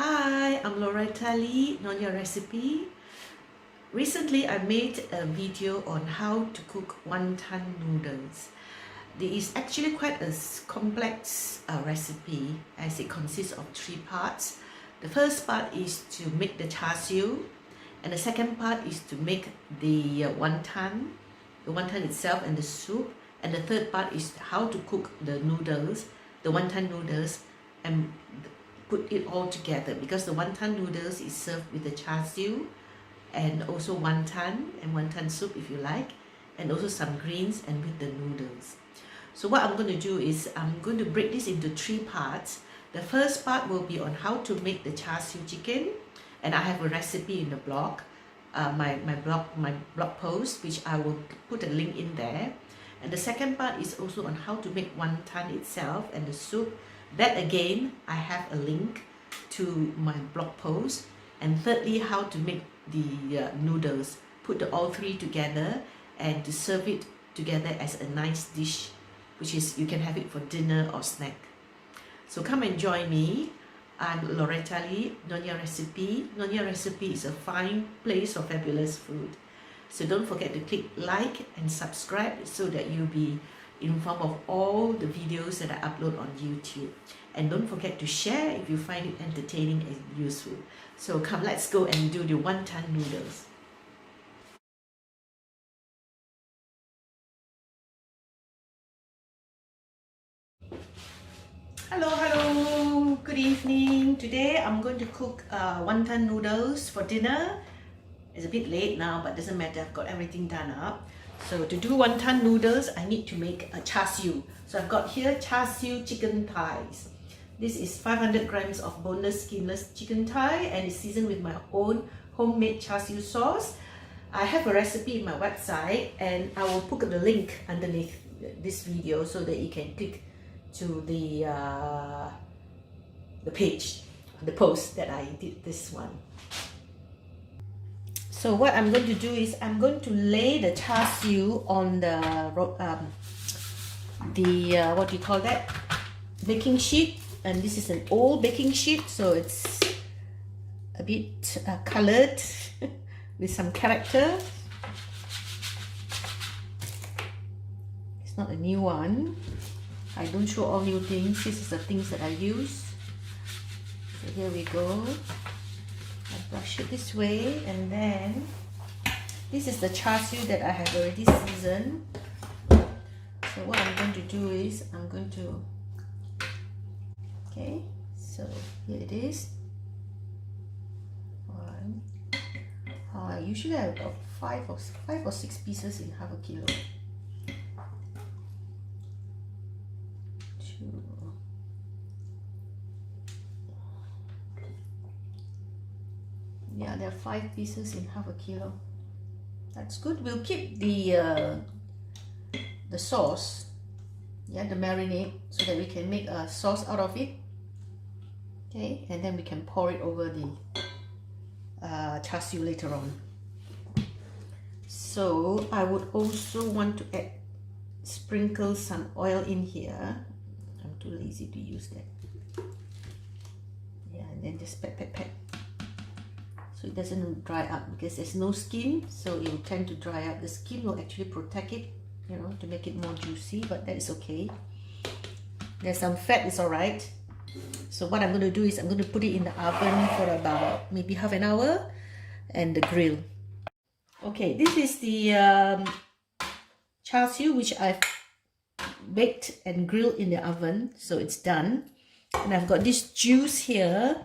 Hi, I'm Loretta Lee, Nyonyarecipe. Recently, I made a video on how to cook wonton noodles. It is actually quite a complex recipe as it consists of three parts. The first part is to make the char siew, and the second part is to make the wonton itself and the soup, and the third part is how to cook the noodles, the wonton noodles, and put it all together, because the wonton noodles is served with the char siew and also wonton and wonton soup if you like, and also some greens and with the noodles. So what I'm going to do is I'm going to break this into three parts. The first part will be on how to make the char siew chicken, and I have a recipe in the blog, my blog post, which I will put a link in there. And the second part is also on how to make wonton itself and the soup. That again, I have a link to my blog post. And thirdly, how to make the noodles, put all three together and to serve it together as a nice dish, which is you can have it for dinner or snack. So come and join me. I'm Loretta Lee, Nyonyarecipe. Nyonyarecipe is a fine place for fabulous food. So don't forget to click like and subscribe so that you'll be informed of all the videos that I upload on YouTube. And don't forget to share if you find it entertaining and useful. So come, let's go and do the wonton noodles. Hello, good evening. Today I'm going to cook wonton noodles for dinner. It's a bit late now, but doesn't matter, I've got everything done up. So to do wonton noodles, I need to make a char siew. So I've got here char siew chicken thighs. This is 500 grams of boneless, skinless chicken thigh, and it's seasoned with my own homemade char siew sauce. I have a recipe in my website, and I will put the link underneath this video so that you can click to the page, the post that I did this one. So what I'm going to do is I'm going to lay the char siew on the what do you call that, baking sheet, and this is an old baking sheet, so it's a bit colored with some character. It's not a new one. I don't show all new things. This is the things that I use. So here we go. I brush it this way, and then this is the char siew that I have already seasoned. So what I'm going to do is I'm going to, okay, so here it is. One. I usually have about five or six pieces in half a kilo. Two. Yeah, there are 5 pieces in half a kilo. That's good. We'll keep the sauce, yeah, the marinade, so that we can make a sauce out of it. Okay, and then we can pour it over the char siew later on. So I would also want to sprinkle some oil in here. I'm too lazy to use that. Yeah, and then just pat. So it doesn't dry up, because there's no skin, so it will tend to dry up. The skin will actually protect it, you know, to make it more juicy, but that is okay. There's some fat, it's alright. So what I'm going to do is I'm going to put it in the oven for about maybe half an hour, and the grill. Okay, this is the char siew which I've baked and grilled in the oven, so it's done. And I've got this juice here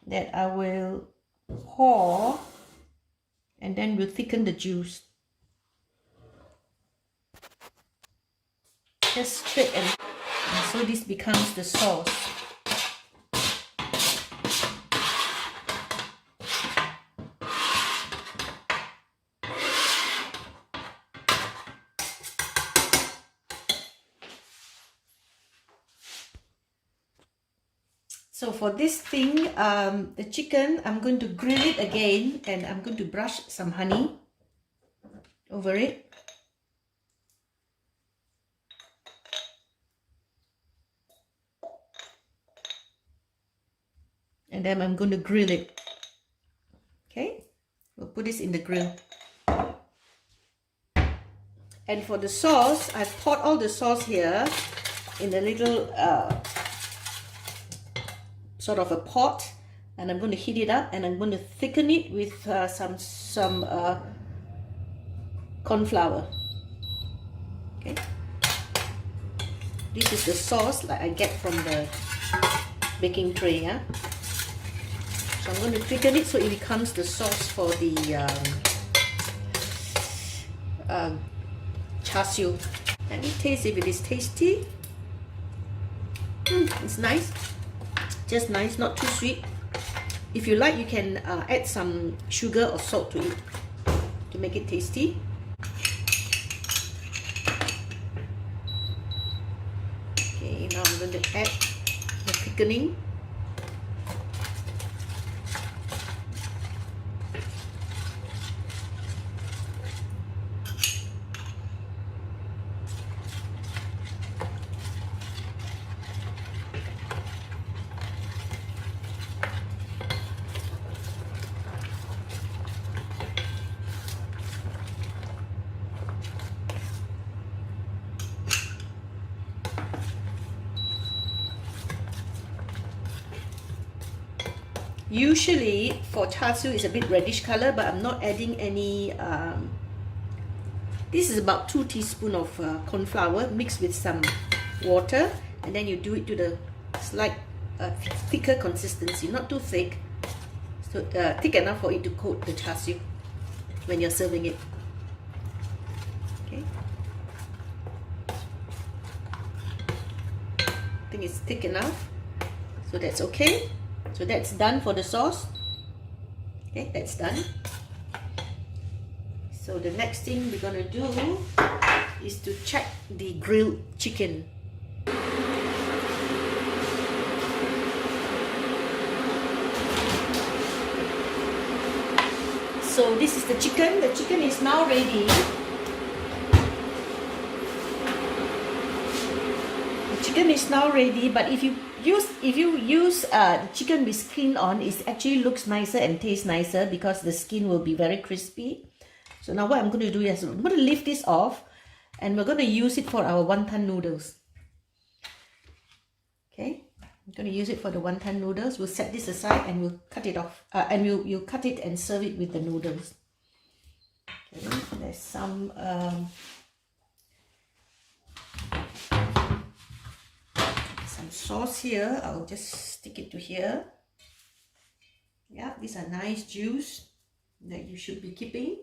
that I will pour, and then we'll thicken the juice. Just straight, and so this becomes the sauce. So for this thing, the chicken, I'm going to grill it again, and I'm going to brush some honey over it. and then I'm going to grill it. Okay, we'll put this in the grill. And for the sauce, I've poured all the sauce here in a little sort of a pot, and I'm going to heat it up, and I'm going to thicken it with some corn flour. Okay, this is the sauce like I get from the baking tray. Yeah, so I'm going to thicken it so it becomes the sauce for the Char Siew. Let me taste if it is tasty. It's nice, just nice, not too sweet. If you like, you can add some sugar or salt to it to make it tasty. Okay, now I'm going to add the thickening. Usually for Char Siew it's a bit reddish color, but I'm not adding any. This is about 2 teaspoons of corn flour mixed with some water, and then you do it to the slight thicker consistency, not too thick, so thick enough for it to coat the Char Siew when you're serving it. Okay, I think it's thick enough, so that's okay. So that's done for the sauce. Okay, that's done. So the next thing we're gonna do is to check the grilled chicken. So this is the chicken. The chicken is now ready. The chicken is now ready, but if you use the chicken with skin on, it actually looks nicer and tastes nicer because the skin will be very crispy. So now what I'm going to do is I'm going to lift this off, and we're going to use it for our wonton noodles. Okay, I'm going to use it for the wonton noodles. We'll set this aside and we'll cut it off, and we'll cut it and serve it with the noodles. Okay, there's some sauce here. I'll just stick it to here. Yeah, these are nice juice that you should be keeping.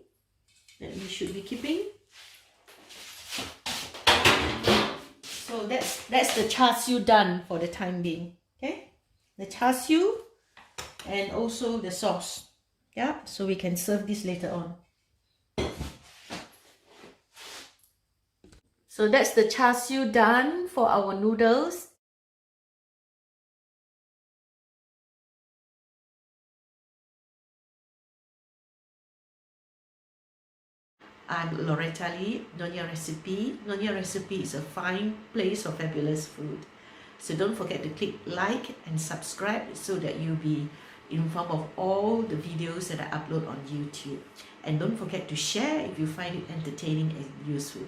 So that's the Char Siew done for the time being. Okay, the Char Siew and also the sauce. Yeah, so we can serve this later on. So that's the Char Siew done for our noodles. I'm Loretta Lee, Nyonyarecipe. Nyonyarecipe is a fine place for fabulous food. So don't forget to click like and subscribe so that you'll be informed of all the videos that I upload on YouTube. And don't forget to share if you find it entertaining and useful.